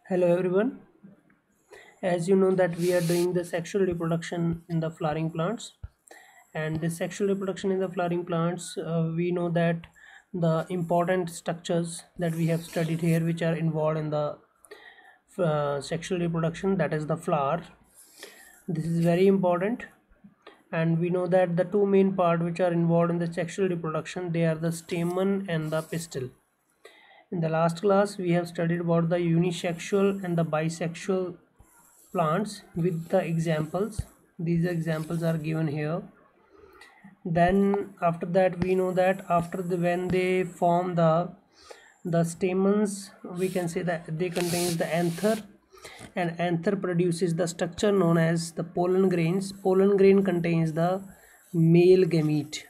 Hello everyone. As you know that we are doing the sexual reproduction in the flowering plants, and the sexual reproduction in the flowering plants, we know that the important structures that we have studied here which are involved in the sexual reproduction, that is the flower. This is very important, and we know that the two main part which are involved in the sexual reproduction, they are the stamen and the pistil. In the last class we have studied about the unisexual and the bisexual plants with the examples. These examples are given here. Then after that we know that after the when they form the stamens, we can say that they contains the anther, and anther produces the structure known as the pollen grains. Pollen grain contains the male gamete,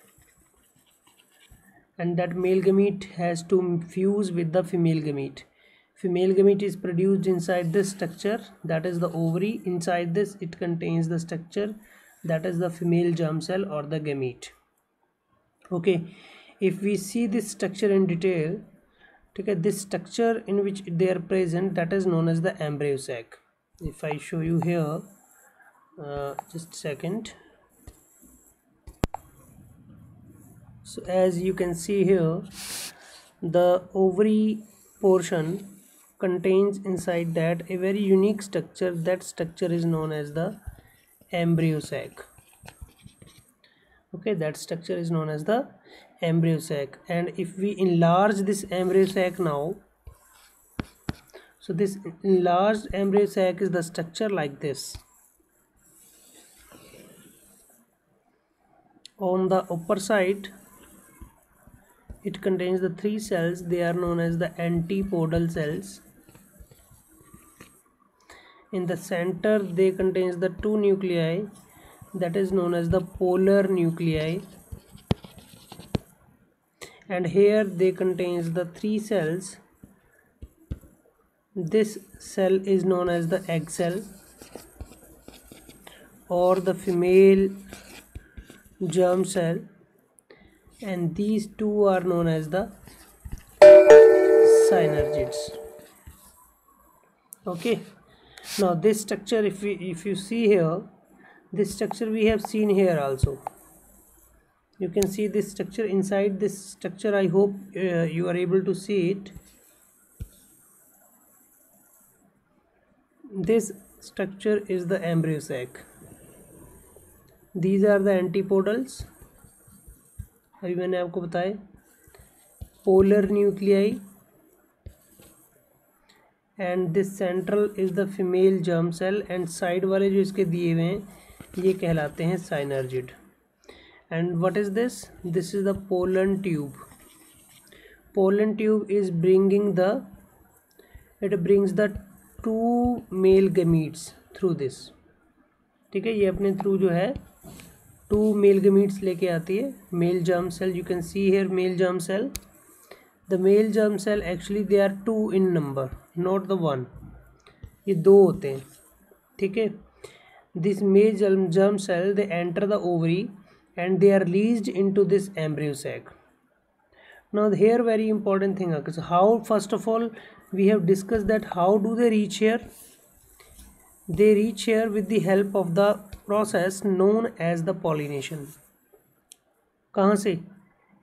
and that male gamete has to fuse with the female gamete. Female gamete is produced inside this structure, that is the ovary. Inside this it contains the structure, that is the female germ cell or the gamete. Okay, if we see this structure in detail, okay, this structure in which they are present, that is known as the embryo sac. If I show you here, just a second. So as you can see here, the ovary portion contains inside that a very unique structure. That structure is known as the embryo sac. Okay, that structure is known as the embryo sac. And if we enlarge this embryo sac now, so this enlarged embryo sac is the structure like this. On the upper side it contains the three cells, they are known as the antipodal cells. In the center they contains the two nuclei, that is known as the polar nuclei, and here they contains the three cells. This cell is known as the egg cell or the female germ cell, and these two are known as the synergids. Okay, now this structure, if you see here, this structure we have seen here also. You can see this structure. Inside this structure, I hope you are able to see it. This structure is the embryo sac. These are the antipodals. अभी मैंने आपको बताया polar nuclei, and this central is the female germ cell, and side वाले जो इसके दिए हुए हैं ये कहलाते हैं synergid. And what is this? This is the pollen tube. Pollen tube is brings the two male gametes through this. ठीक है, ये अपने थ्रू जो है two male gametes लेके आती है. Male germ cell, you can see here male germ cell. The male germ cell actually they are two in number, not the one. ये दो होते हैं. ठीक है, this male germ cell they enter the ovary and they are released into this embryo sac. Now here very important thing occurs. How, first of all, we have discussed that how do they reach here. They reach here with the help of the process known as the pollination. कहाँ से?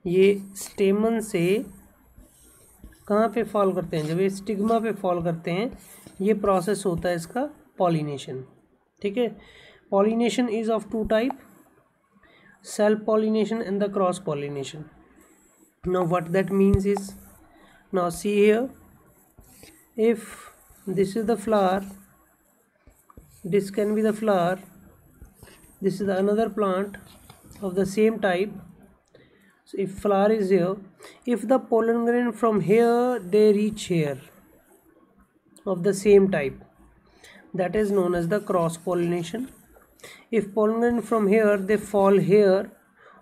ये स्टेमन से कहाँ पे fall करते हैं? जब ये स्टिग्मा पे फॉल करते हैं, ये प्रोसेस होता है इसका पॉलिनेशन. ठीक है, pollination is of two type, self pollination and the cross pollination. Now what that means is, now see here, if this is the flower, this can be the flower, this is another plant of the same type. So if flower is here, if the pollen grain from here they reach here of the same type, that is known as the cross pollination. If pollen grain from here they fall here,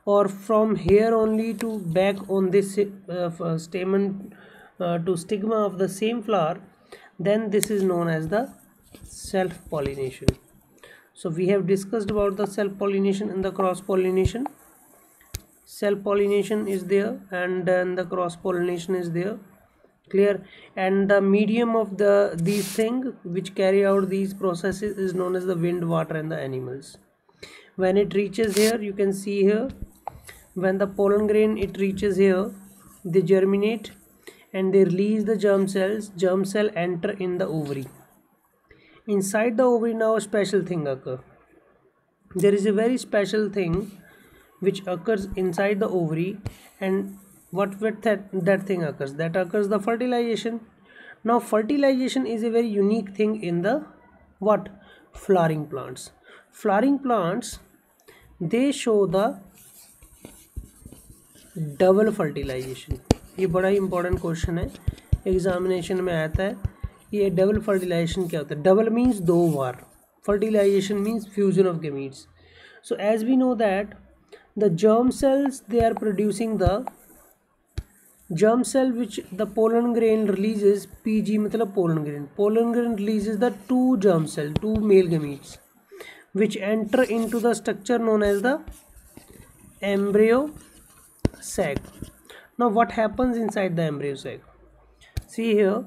or from here only to back on this stamen to stigma of the same flower, then this is known as the self pollination. So we have discussed about the self pollination and the cross pollination. Self pollination is there and then the cross pollination is there. Clear? And the medium of these things which carry out these processes is known as the wind, water, and the animals. When it reaches here, you can see here, when the pollen grain it reaches here, they germinate and they release the germ cells. Germ cell enter in the ovary. Inside the ovary now a special thing occurs. There is a very special thing which occurs inside the ovary, and what with that thing occurs? That occurs the fertilization. Now fertilization is a very unique thing in the what? Flowering plants. Flowering plants, they show the double fertilization. ये बड़ा ही important question है, examination में आता है. ये double fertilisation क्या होता है? डबल मीन्स दो बार, fertilization means fusion of gametes. So as we know that the germ cells, they are producing the germ cell which the pollen grain releases. PG मतलब pollen grain. Pollen grain releases the two germ cell, two male gametes, which enter into the structure known as the embryo sac. Now what happens inside the embryo sac? See here,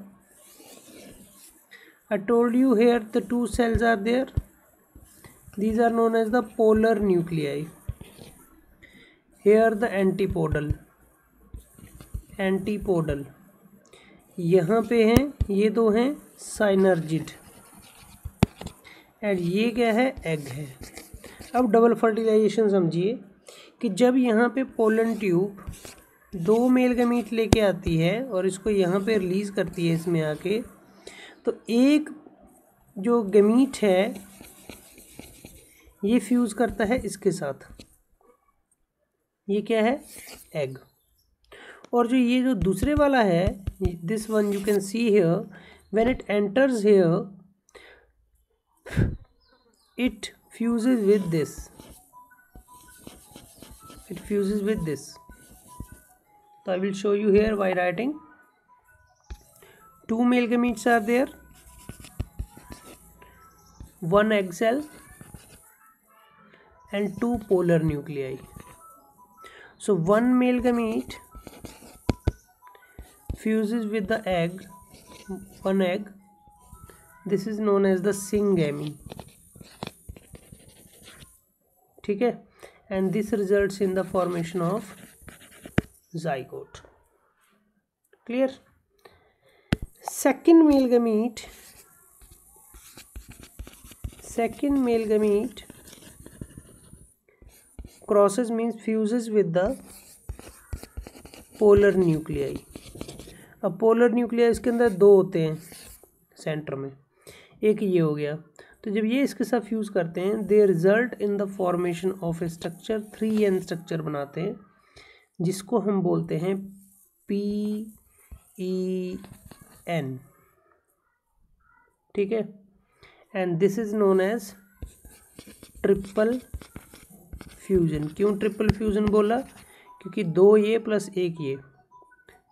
I told you here the two cells are there. These are known as the polar nuclei. Here the antipodal. यहाँ पे हैं, ये दो हैं साइनर्जिड, and ये क्या है? Egg है. अब डबल फर्टिलाइजेशन समझिए कि जब यहाँ पे पोलन ट्यूब दो मेल गमीट लेके आती है और इसको यहाँ पे रिलीज करती है इसमें आके, तो एक जो गमीट है ये फ्यूज करता है इसके साथ. ये क्या है? एग. और जो ये जो दूसरे वाला है, this one you can see here, when it enters here it fuses with this. So I will show you here by writing. Two male gametes are there, one egg cell and two polar nuclei. So one male gamete fuses with the egg, one egg. This is known as the syngamy. ठीक है, and this results in the formation of zygote. Clear? Second male gamete crosses means fuses with the polar nuclei. अब polar nuclei इसके अंदर दो होते हैं centre में, एक ये हो गया. तो जब ये इसके साथ फ्यूज़ करते हैं, they result in the formation of a structure, 3n structure बनाते हैं, जिसको हम बोलते हैं PEN. ठीक है, and this is known as triple fusion. क्यों ट्रिपल फ्यूजन बोला? क्योंकि दो ये प्लस एक ये.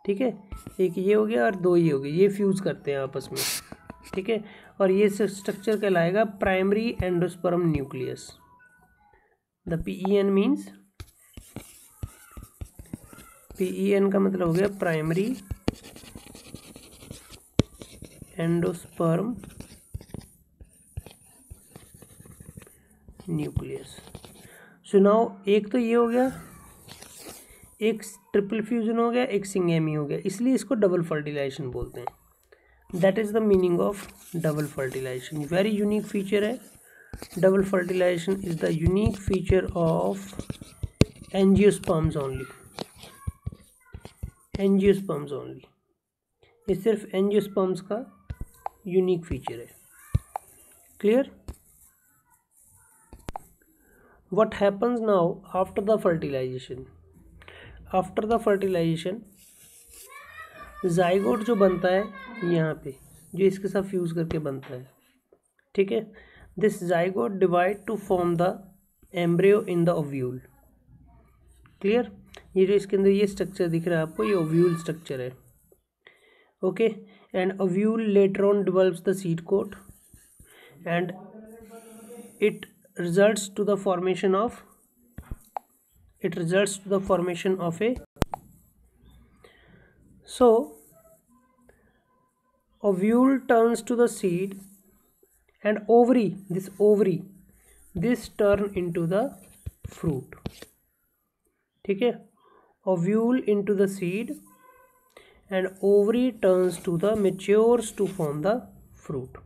ठीक है, एक ये हो गया और दो ये हो गए, ये फ्यूज़ करते हैं आपस में. ठीक है, और ये स्ट्रक्चर कहलाएगा primary endosperm nucleus. The PEN means, PEN का मतलब हो गया primary endosperm nucleus. So now एक तो ये हो गया, एक ट्रिपल फ्यूजन हो गया, एक सिंगेमी हो गया, इसलिए इसको डबल फर्टिलाइजेशन बोलते हैं. That is the meaning of double fertilization. Very unique feature है. Double fertilization is the unique feature of angiosperms only. Angiosperms only, ये सिर्फ एंजियोस्पर्म्स का यूनिक फीचर है. Clear? What happens now after the fertilization? After the fertilization zygote जो बनता है यहाँ पे, जो इसके साथ फ्यूज़ करके बनता है. ठीक है, this zygote divide two form the embryo in the ovule. Clear? ये जो इसके अंदर ये स्ट्रक्चर दिख रहा है आपको, ये ओव्यूल स्ट्रक्चर है. Okay, and ovule later on develops the seed coat and it results to the formation of a. So ovule turns to the seed, and this turn into the fruit. ठीक है, ovule into the seed and ovary turns to the matures to form the fruit.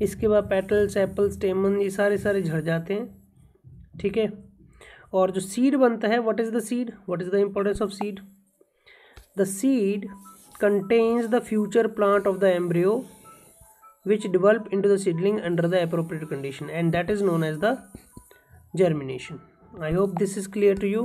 इसके बाद petals, Apple, स्टेमन, ये सारे झड़ जाते हैं. ठीक है, और जो सीड बनता है, what is the seed, what is the importance of seed? The seed contains the future plant of the embryo which develop into the seedling under the appropriate condition, and that is known as the germination. I hope this is clear to you.